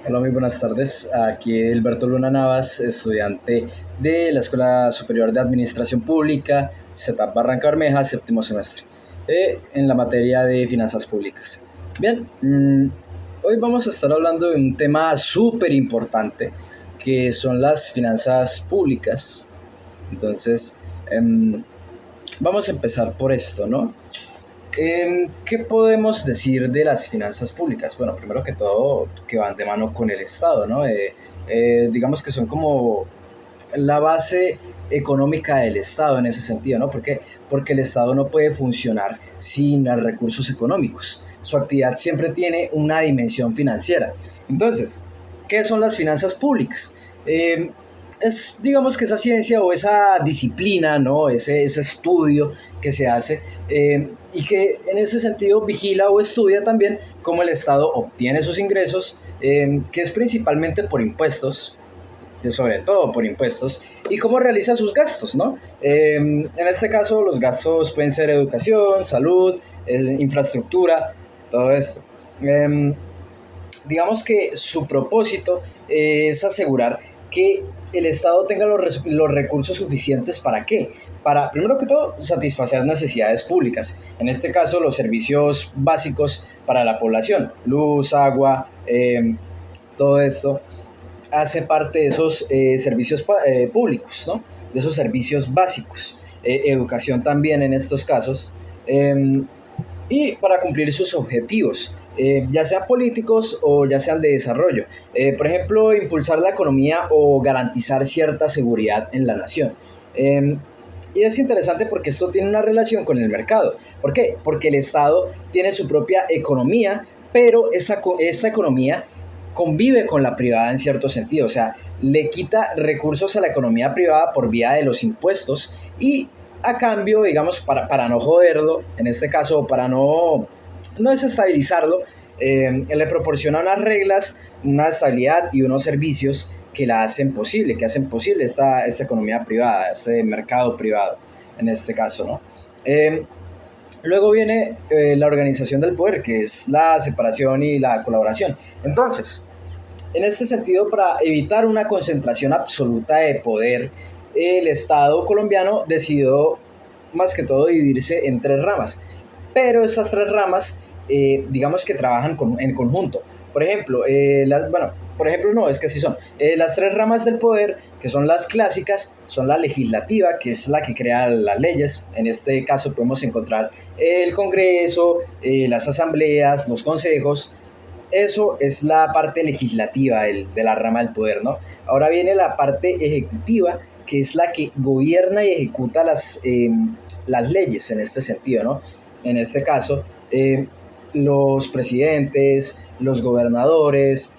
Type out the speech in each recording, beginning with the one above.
Hola, muy buenas tardes. Aquí Alberto Luna Navas, estudiante de la Escuela Superior de Administración Pública, CETAP Barranca Bermeja, séptimo semestre, en la materia de finanzas públicas. Bien, hoy vamos a estar hablando de un tema súper importante, que son las finanzas públicas. Entonces, vamos a empezar por esto, ¿no? ¿Qué podemos decir de las finanzas públicas? Bueno, primero que todo, que van de mano con el Estado, ¿no? Digamos que son como la base económica del Estado en ese sentido, ¿no? ¿Por qué? Porque el Estado no puede funcionar sin recursos económicos. Su actividad siempre tiene una dimensión financiera. Entonces, ¿qué son las finanzas públicas? Eh, es, digamos que esa ciencia o esa disciplina, ¿no? Ese estudio que se hace y que en ese sentido vigila o estudia también cómo el Estado obtiene sus ingresos, que es principalmente por impuestos, sobre todo por impuestos, y cómo realiza sus gastos, ¿no? En este caso, los gastos pueden ser educación, salud, infraestructura, todo esto. Eh, digamos que su propósito es asegurar que el Estado tenga los recursos suficientes para qué. Para, primero que todo, satisfacer necesidades públicas. En este caso, los servicios básicos para la población, luz, agua, todo esto hace parte de esos servicios públicos, ¿no? De esos servicios básicos. Educación también en estos casos. Eh, y para cumplir sus objetivos, ya sean políticos o ya sean de desarrollo. Por ejemplo, impulsar la economía o garantizar cierta seguridad en la nación. Eh, y es interesante porque esto tiene una relación con el mercado. ¿Por qué? Porque el Estado tiene su propia economía, pero esa economía convive con la privada en cierto sentido. O sea, le quita recursos a la economía privada por vía de los impuestos y a cambio, digamos, para no joderlo, en este caso, para no desestabilizarlo, le proporciona unas reglas, una estabilidad y unos servicios que la hacen posible, que hacen posible esta economía privada, este mercado privado, en este caso, ¿no? Eh, Luego viene la organización del poder, que es la separación y la colaboración. Entonces, en este sentido, para evitar una concentración absoluta de poder, el Estado colombiano decidió más que todo dividirse en tres ramas. Pero estas tres ramas, digamos que trabajan en conjunto. Por ejemplo, bueno, por ejemplo no, es que así son. Las tres ramas del poder, que son las clásicas, son la legislativa, que es la que crea las leyes. En este caso podemos encontrar el Congreso, las asambleas, los consejos. Eso es la parte legislativa de la rama del poder, ¿no? Ahora viene la parte ejecutiva, que es la que gobierna y ejecuta las leyes en este sentido, ¿no? En este caso, los presidentes, los gobernadores,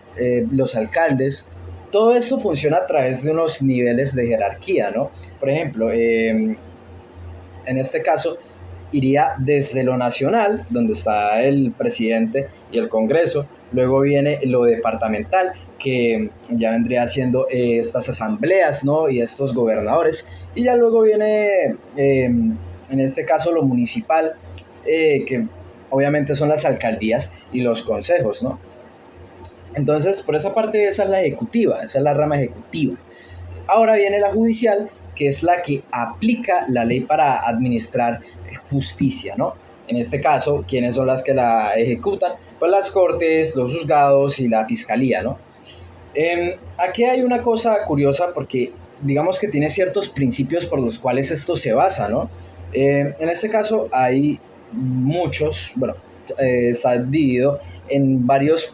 los alcaldes, todo esto funciona a través de unos niveles de jerarquía, ¿no? Por ejemplo, en este caso, iría desde lo nacional, donde está el presidente y el Congreso, luego viene lo departamental, que ya vendría siendo estas asambleas, ¿no? Y estos gobernadores, y ya luego viene, en este caso, lo municipal, que obviamente son las alcaldías y los consejos, ¿no? Entonces, por esa parte, esa es la ejecutiva, esa es la rama ejecutiva. Ahora viene la judicial, que es la que aplica la ley para administrar justicia, ¿no? En este caso, ¿quiénes son las que la ejecutan? Pues las cortes, los juzgados y la fiscalía, ¿no? Aquí hay una cosa curiosa porque digamos que tiene ciertos principios por los cuales esto se basa, ¿no? En este caso hay muchos, bueno, está dividido en varios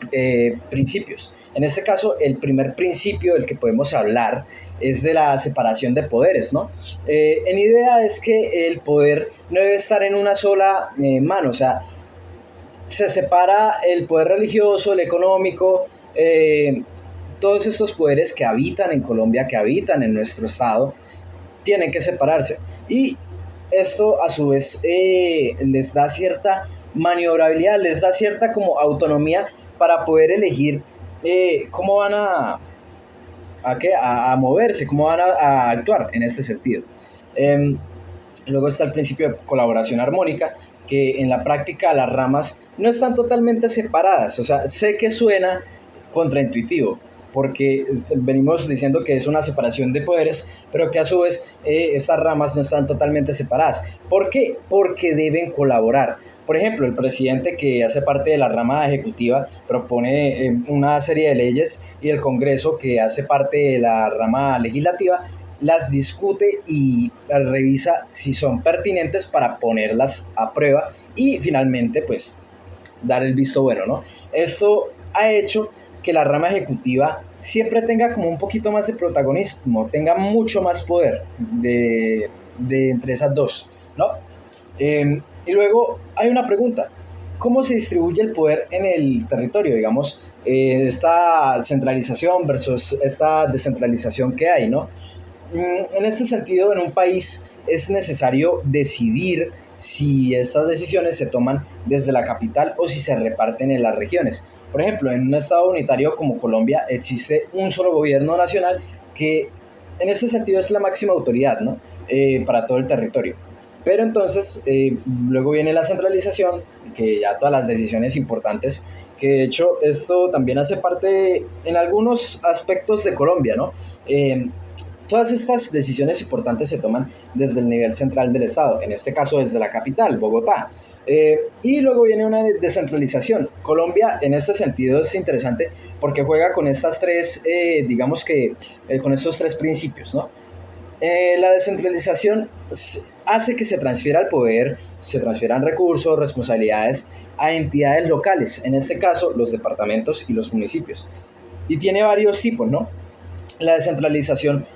principios. En este caso, el primer principio del que podemos hablar es de la separación de poderes, ¿no? En idea es que el poder no debe estar en una sola mano, o sea, se separa el poder religioso, el económico, todos estos poderes que habitan en Colombia, que habitan en nuestro estado, tienen que separarse. Y esto a su vez les da cierta maniobrabilidad, les da cierta como autonomía para poder elegir cómo van a moverse, cómo van a actuar en este sentido. Eh, Luego está el principio de colaboración armónica, que en la práctica las ramas no están totalmente separadas. O sea, sé que suena contraintuitivo, porque venimos diciendo que es una separación de poderes, pero que a su vez estas ramas no están totalmente separadas. ¿Por qué? Porque deben colaborar. Por ejemplo, el presidente, que hace parte de la rama ejecutiva, propone una serie de leyes, y el Congreso, que hace parte de la rama legislativa, las discute y revisa si son pertinentes para ponerlas a prueba y finalmente pues dar el visto bueno, ¿no? Esto ha hecho que la rama ejecutiva siempre tenga como un poquito más de protagonismo, tenga mucho más poder de entre esas dos, ¿no? Y luego hay una pregunta: ¿cómo se distribuye el poder en el territorio? Digamos, esta centralización versus esta descentralización que hay, ¿no? En este sentido, en un país es necesario decidir si estas decisiones se toman desde la capital o si se reparten en las regiones. Por ejemplo, en un estado unitario como Colombia existe un solo gobierno nacional que en este sentido es la máxima autoridad, ¿no? Para todo el territorio. Pero entonces luego viene la centralización, que ya todas las decisiones importantes, que de hecho esto también hace parte en algunos aspectos de Colombia, ¿no? Todas estas decisiones importantes se toman desde el nivel central del Estado, en este caso desde la capital, Bogotá. Y luego viene una descentralización. Colombia en este sentido es interesante porque juega con estas tres, digamos que con estos tres principios, ¿no? La descentralización hace que se transfiera el poder, se transfieran recursos, responsabilidades a entidades locales, en este caso los departamentos y los municipios. Y tiene varios tipos, ¿no? La descentralización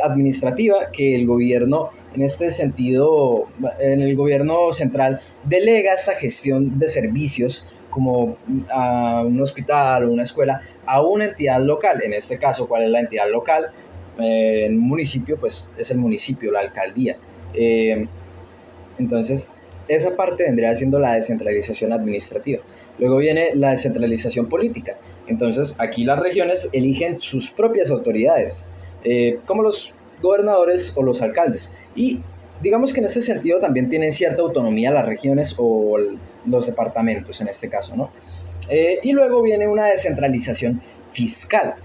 administrativa, que el gobierno, en este sentido, en el gobierno central, delega esta gestión de servicios como a un hospital o una escuela a una entidad local. En este caso, ¿cuál es la entidad local? En un municipio, pues es el municipio, la alcaldía. Entonces, esa parte vendría siendo la descentralización administrativa. Luego viene la descentralización política. Entonces, aquí las regiones eligen sus propias autoridades, como los gobernadores o los alcaldes. Y digamos que en este sentido también tienen cierta autonomía las regiones o los departamentos, en este caso, ¿no? Y luego viene una descentralización fiscal.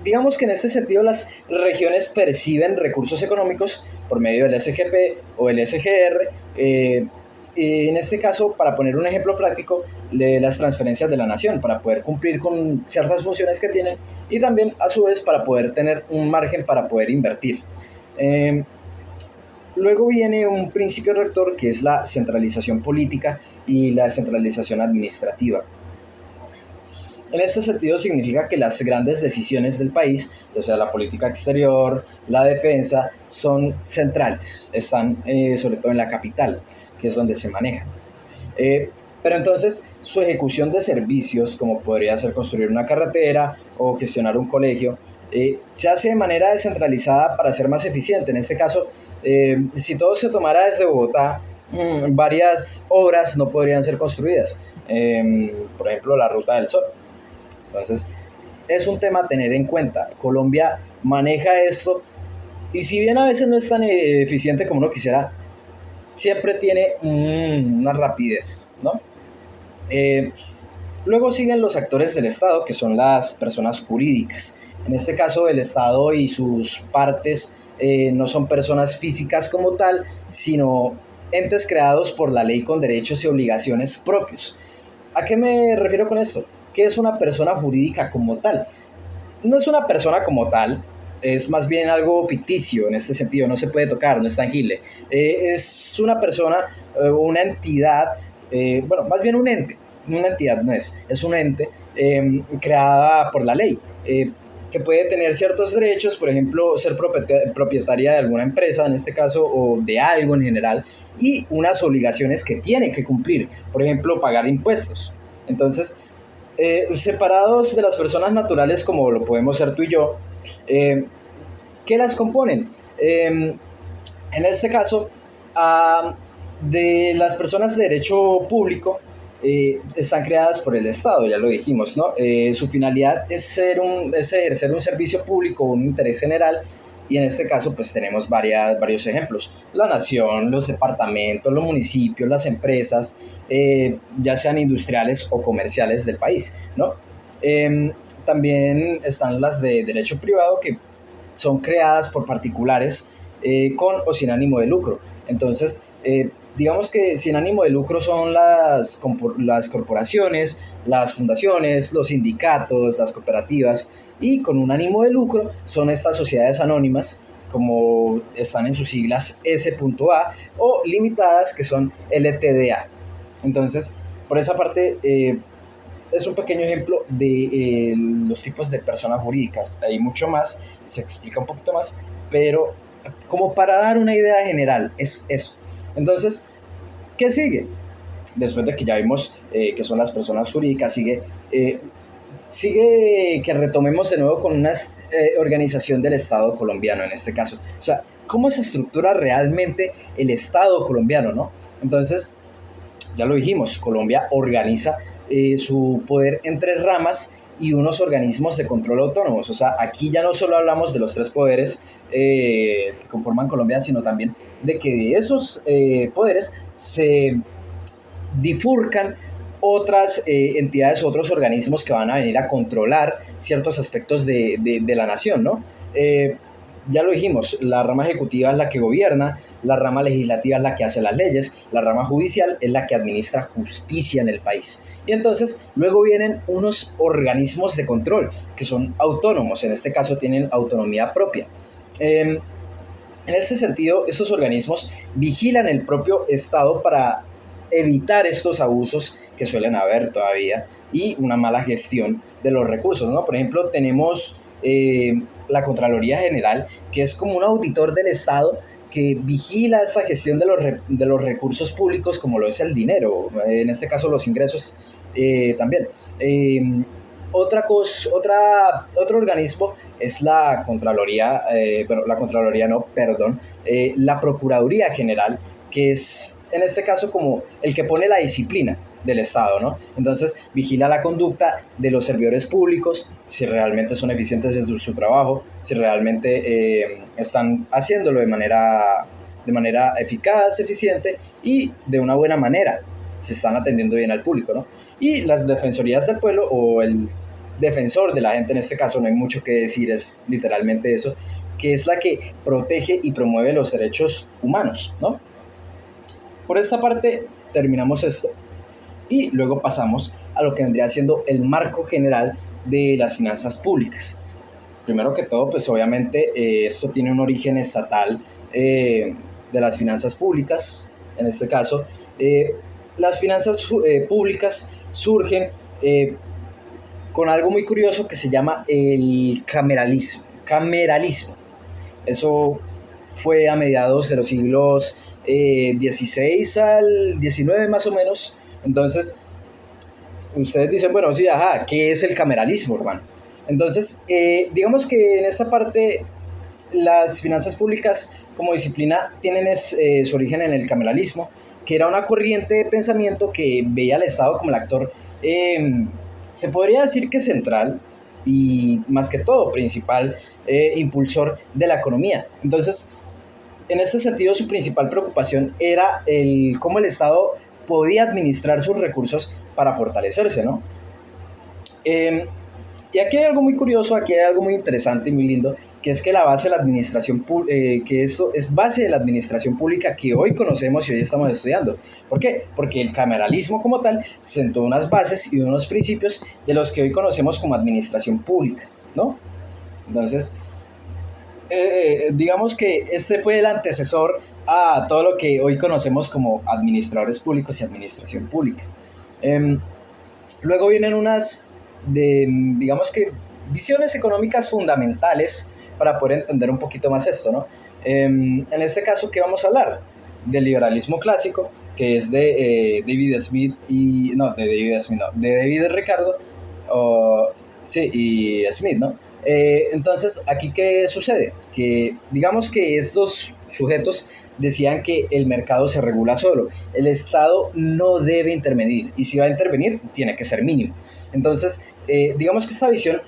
Digamos que en este sentido las regiones perciben recursos económicos por medio del SGP o el SGR. Y en este caso, para poner un ejemplo práctico, de las transferencias de la nación, para poder cumplir con ciertas funciones que tienen, y también a su vez para poder tener un margen para poder invertir. Luego viene un principio rector, que es la centralización política y la centralización administrativa. En este sentido significa que las grandes decisiones del país, o sea, la política exterior, la defensa, son centrales, están sobre todo en la capital, que es donde se manejan. Pero entonces su ejecución de servicios, como podría ser construir una carretera o gestionar un colegio, se hace de manera descentralizada para ser más eficiente. En este caso, si todo se tomara desde Bogotá, varias obras no podrían ser construidas. Por ejemplo, la Ruta del Sol. Entonces, es un tema a tener en cuenta. Colombia maneja esto, y si bien a veces no es tan eficiente como uno quisiera, siempre tiene una rapidez, ¿no? Luego siguen los actores del Estado, que son las personas jurídicas. En este caso, el Estado y sus partes no son personas físicas como tal, sino entes creados por la ley con derechos y obligaciones propios. ¿A qué me refiero con esto? ¿Qué es una persona jurídica como tal? No es una persona como tal, es más bien algo ficticio en este sentido, no se puede tocar, no es tangible. Es una persona, una entidad, bueno, más bien un ente, una entidad no es un ente creada por la ley, que puede tener ciertos derechos, por ejemplo, ser propietaria de alguna empresa, en este caso, o de algo en general, y unas obligaciones que tiene que cumplir, por ejemplo, pagar impuestos. Entonces, separados de las personas naturales como lo podemos ser tú y yo, ¿qué las componen? En este caso, de las personas de derecho público, están creadas por el Estado, ya lo dijimos, ¿no? Su finalidad es ejercer un servicio público, un interés general, y en este caso pues tenemos varios ejemplos: la nación, los departamentos, los municipios, las empresas, ya sean industriales o comerciales del país, ¿no? También están las de derecho privado, que son creadas por particulares con o sin ánimo de lucro. Entonces, digamos que sin ánimo de lucro son las corporaciones, las fundaciones, los sindicatos, las cooperativas, y con un ánimo de lucro son estas sociedades anónimas, como están en sus siglas S.A, o limitadas, que son LTDA. Entonces, por esa parte, es un pequeño ejemplo de los tipos de personas jurídicas. Hay mucho más, se explica un poquito más, pero como para dar una idea general, es eso. Entonces, ¿qué sigue? Después de que ya vimos que son las personas jurídicas, sigue que retomemos de nuevo con una organización del Estado colombiano en este caso. O sea, ¿cómo se estructura realmente el Estado colombiano, no? Entonces, ya lo dijimos, Colombia organiza su poder en tres ramas y unos organismos de control autónomos. O sea, aquí ya no solo hablamos de los tres poderes que conforman Colombia, sino también de que de esos poderes se bifurcan otras entidades, otros organismos que van a venir a controlar ciertos aspectos de la nación, ¿no? Ya lo dijimos, la rama ejecutiva es la que gobierna, la rama legislativa es la que hace las leyes, la rama judicial es la que administra justicia en el país. Y entonces luego vienen unos organismos de control que son autónomos, en este caso tienen autonomía propia. En este sentido, estos organismos vigilan el propio Estado para evitar estos abusos que suelen haber todavía y una mala gestión de los recursos, ¿no? Por ejemplo, tenemos la Contraloría General, que es como un auditor del Estado que vigila esta gestión de los recursos públicos, como lo es el dinero, en este caso los ingresos también. Otro organismo es la Contraloría, la Contraloría no, perdón, la Procuraduría General, que es en este caso como el que pone la disciplina del Estado, ¿no? Entonces vigila la conducta de los servidores públicos, si realmente son eficientes en su trabajo, si realmente están haciéndolo de manera eficaz, eficiente y de una buena manera, se están atendiendo bien al público, ¿no? Y las defensorías del pueblo, o el defensor de la gente en este caso, no hay mucho que decir, es literalmente eso, que es la que protege y promueve los derechos humanos, ¿no? Por esta parte terminamos esto y luego pasamos a lo que vendría siendo el marco general de las finanzas públicas. Primero que todo, pues obviamente esto tiene un origen estatal de las finanzas públicas. En este caso, las finanzas públicas surgen con algo muy curioso que se llama el cameralismo. Eso fue a mediados de los siglos XVI al XIX más o menos. Entonces, ustedes dicen, bueno, sí, ajá, ¿qué es el cameralismo, hermano? Entonces, digamos que en esta parte las finanzas públicas como disciplina tienen su origen en el cameralismo, que era una corriente de pensamiento que veía al Estado como el actor, se podría decir que central y más que todo principal impulsor de la economía. Entonces, en este sentido, su principal preocupación era cómo el Estado podía administrar sus recursos para fortalecerse, ¿no? Y aquí hay algo muy curioso, aquí hay algo muy interesante y muy lindo, que es que la base de la administración, que eso es base de la administración pública que hoy conocemos y hoy estamos estudiando. ¿Por qué? Porque el cameralismo como tal sentó unas bases y unos principios de los que hoy conocemos como administración pública, ¿no? Entonces, digamos que este fue el antecesor a todo lo que hoy conocemos como administradores públicos y administración pública. Luego vienen digamos que, visiones económicas fundamentales para poder entender un poquito más esto, ¿no? En este caso, ¿qué vamos a hablar? Del liberalismo clásico, que es de David Smith de David Ricardo, sí, y Smith, ¿no? Entonces, aquí, ¿qué sucede? Que digamos que estos sujetos decían que el mercado se regula solo, el Estado no debe intervenir, y si va a intervenir, tiene que ser mínimo. Entonces, digamos que esta visión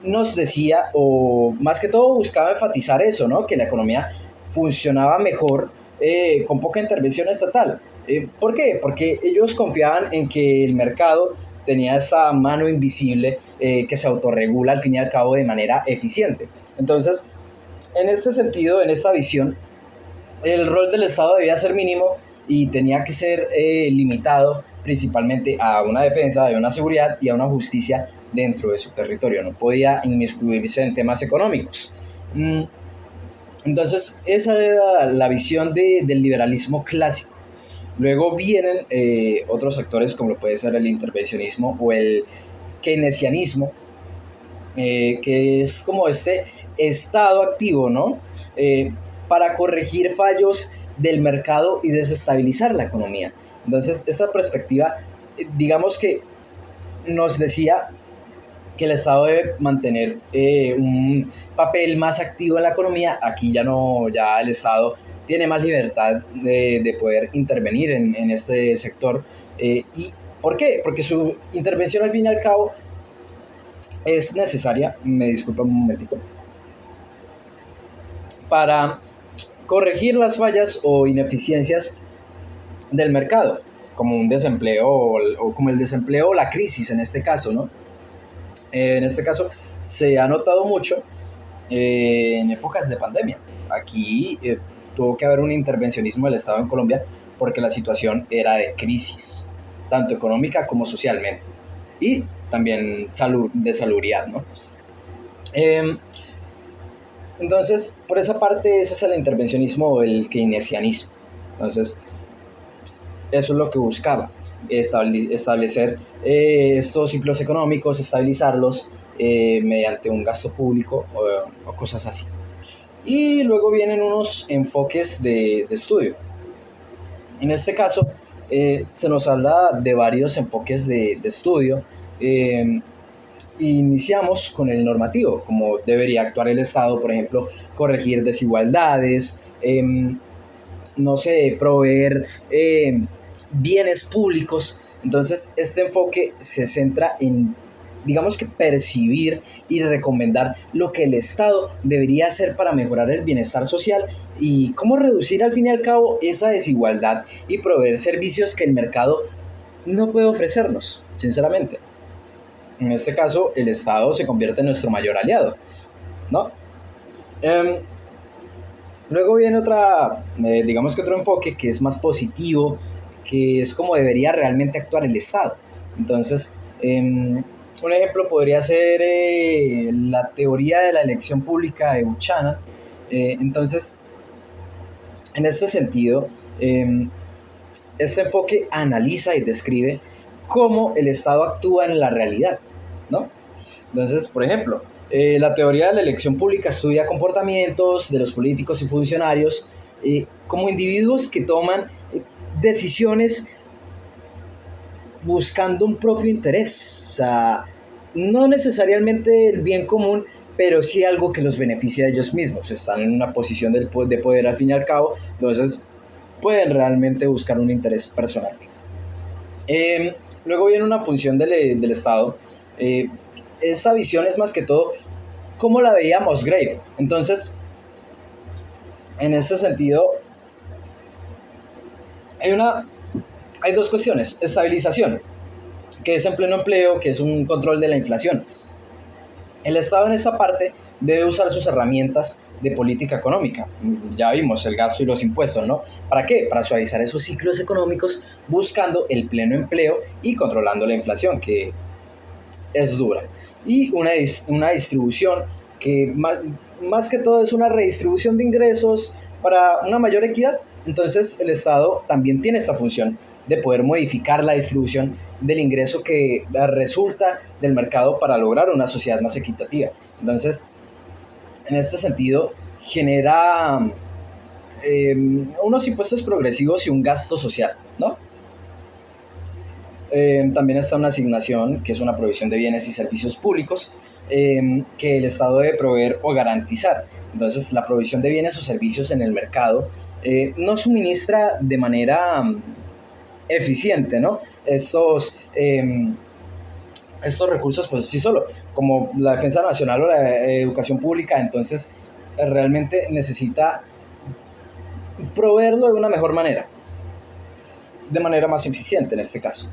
nos decía, o más que todo buscaba enfatizar eso, ¿no? Que la economía funcionaba mejor con poca intervención estatal. ¿Por qué? Porque ellos confiaban en que el mercado tenía esa mano invisible que se autorregula al fin y al cabo de manera eficiente. Entonces, en este sentido, en esta visión, el rol del Estado debía ser mínimo y tenía que ser limitado principalmente a una defensa, a una seguridad y a una justicia dentro de su territorio. No podía inmiscuirse en temas económicos. Entonces, esa era la visión del liberalismo clásico. Luego vienen otros actores como lo puede ser el intervencionismo o el keynesianismo, que es como este estado activo, ¿no? Para corregir fallos del mercado y desestabilizar la economía. Entonces, esta perspectiva, digamos que nos decía que el Estado debe mantener un papel más activo en la economía. Aquí ya no, ya el Estado tiene más libertad de poder intervenir en este sector. ¿Y por qué? Porque su intervención al fin y al cabo es necesaria, me disculpa un momentico, para corregir las fallas o ineficiencias del mercado, como un desempleo o como el desempleo o la crisis en este caso, ¿no? En este caso se ha notado mucho en épocas de pandemia. Aquí tuvo que haber un intervencionismo del Estado en Colombia porque la situación era de crisis, tanto económica como socialmente, y también de salubridad, ¿no? Eh, entonces, por esa parte, ese es el intervencionismo o el keynesianismo. Entonces, eso es lo que buscaba, establecer estos ciclos económicos, estabilizarlos mediante un gasto público o cosas así. Y luego vienen unos enfoques de estudio. En este caso, se nos habla de varios enfoques de estudio. Iniciamos con el normativo, como debería actuar el Estado, por ejemplo, corregir desigualdades, no sé, proveer bienes públicos. Entonces, este enfoque se centra en, digamos que, percibir y recomendar lo que el Estado debería hacer para mejorar el bienestar social y cómo reducir al fin y al cabo esa desigualdad y proveer servicios que el mercado no puede ofrecernos, sinceramente. En este caso, el Estado se convierte en nuestro mayor aliado, ¿no? Luego viene digamos que otro enfoque que es más positivo, que es como debería realmente actuar el Estado. Entonces, un ejemplo podría ser la teoría de la elección pública de Buchanan. Entonces, en este sentido, este enfoque analiza y describe cómo el Estado actúa en la realidad, ¿no? Entonces, por ejemplo, la teoría de la elección pública estudia comportamientos de los políticos y funcionarios como individuos que toman decisiones buscando un propio interés. O sea, no necesariamente el bien común, pero sí algo que los beneficia a ellos mismos. Están en una posición de poder al fin y al cabo, entonces pueden realmente buscar un interés personal. Luego viene una función del Estado. Esta visión es más que todo como la veía Musgrave. Entonces, en este sentido, hay dos cuestiones. Estabilización, que es en pleno empleo, que es un control de la inflación. El Estado en esta parte debe usar sus herramientas de política económica. Ya vimos el gasto y los impuestos, ¿no? ¿Para qué? Para suavizar esos ciclos económicos buscando el pleno empleo y controlando la inflación, que es dura. Y una distribución que más que todo es una redistribución de ingresos para una mayor equidad. Entonces el Estado también tiene esta función de poder modificar la distribución del ingreso que resulta del mercado para lograr una sociedad más equitativa. Entonces, en este sentido, genera unos impuestos progresivos y un gasto social, ¿no? También está una asignación, que es una provisión de bienes y servicios públicos que el Estado debe proveer o garantizar. Entonces, la provisión de bienes o servicios en el mercado no suministra de manera eficiente, ¿no? Estos recursos por sí solo, como la defensa nacional o la educación pública. Entonces, realmente necesita proveerlo de una mejor manera, de manera más eficiente en este caso.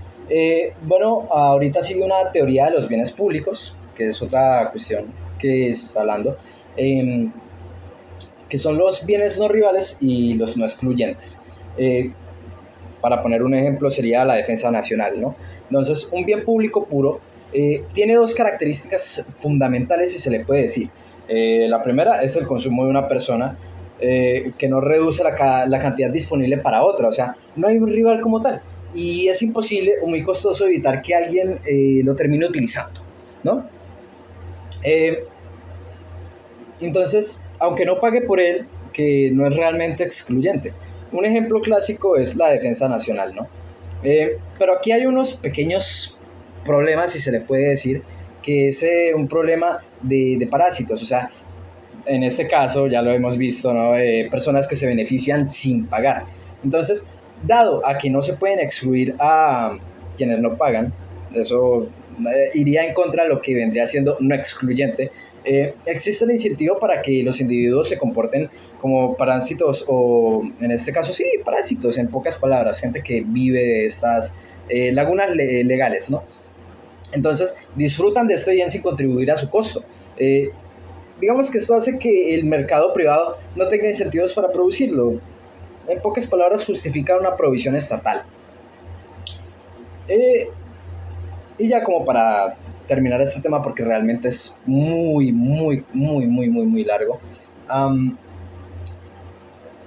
Bueno, ahorita sigue una teoría de los bienes públicos, que es otra cuestión que se está hablando, em, que son los bienes no rivales y los no excluyentes. Eh, para poner un ejemplo, sería la defensa nacional, ¿no? Entonces, un bien público puro tiene dos características fundamentales, si se le puede decir. La primera es el consumo de una persona que no reduce la cantidad disponible para otra, o sea, no hay un rival como tal. Y es imposible o muy costoso evitar que alguien lo termine utilizando, ¿no? Eh, entonces, aunque no pague por él, que no es realmente excluyente. Un ejemplo clásico es la defensa nacional, ¿no? Pero aquí hay unos pequeños problemas, si se le puede decir, que es un problema de parásitos, o sea, en este caso ya lo hemos visto, ¿no? Personas que se benefician sin pagar. Entonces, dado a que no se pueden excluir a quienes no pagan, eso iría en contra de lo que vendría siendo no excluyente, existe el incentivo para que los individuos se comporten como parásitos o en este caso sí, parásitos, en pocas palabras, gente que vive de estas lagunas legales, ¿no? Entonces disfrutan de este bien sin contribuir a su costo. Digamos que esto hace que el mercado privado no tenga incentivos para producirlo. En pocas palabras, justifica una provisión estatal. Eh, y ya como para terminar este tema, porque realmente es muy largo, um,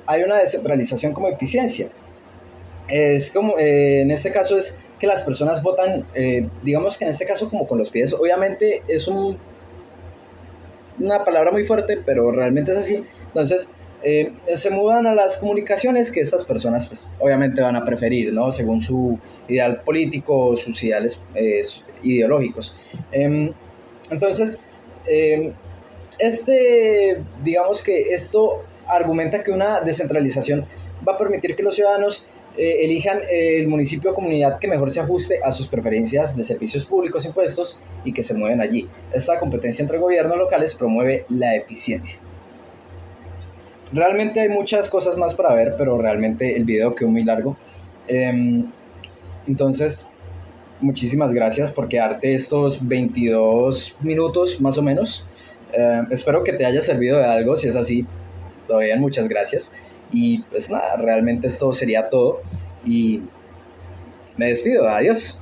hay una descentralización como eficiencia. Es como, en este caso es que las personas votan, digamos que en este caso como con los pies. Obviamente es una palabra muy fuerte, pero realmente es así. Entonces, se mudan a las comunicaciones que estas personas, pues, obviamente van a preferir, ¿no? Según su ideal político o sus ideales ideológicos. Entonces, eh, digamos que esto argumenta que una descentralización va a permitir que los ciudadanos elijan el municipio o comunidad que mejor se ajuste a sus preferencias de servicios públicos impuestos y que se mueven allí. Esta competencia entre gobiernos locales promueve la eficiencia. Realmente hay muchas cosas más para ver, pero realmente el video quedó muy largo. Entonces, muchísimas gracias por quedarte estos 22 minutos más o menos. Espero que te haya servido de algo. Si es así, todavía muchas gracias. Y pues nada, realmente esto sería todo. Y me despido. Adiós.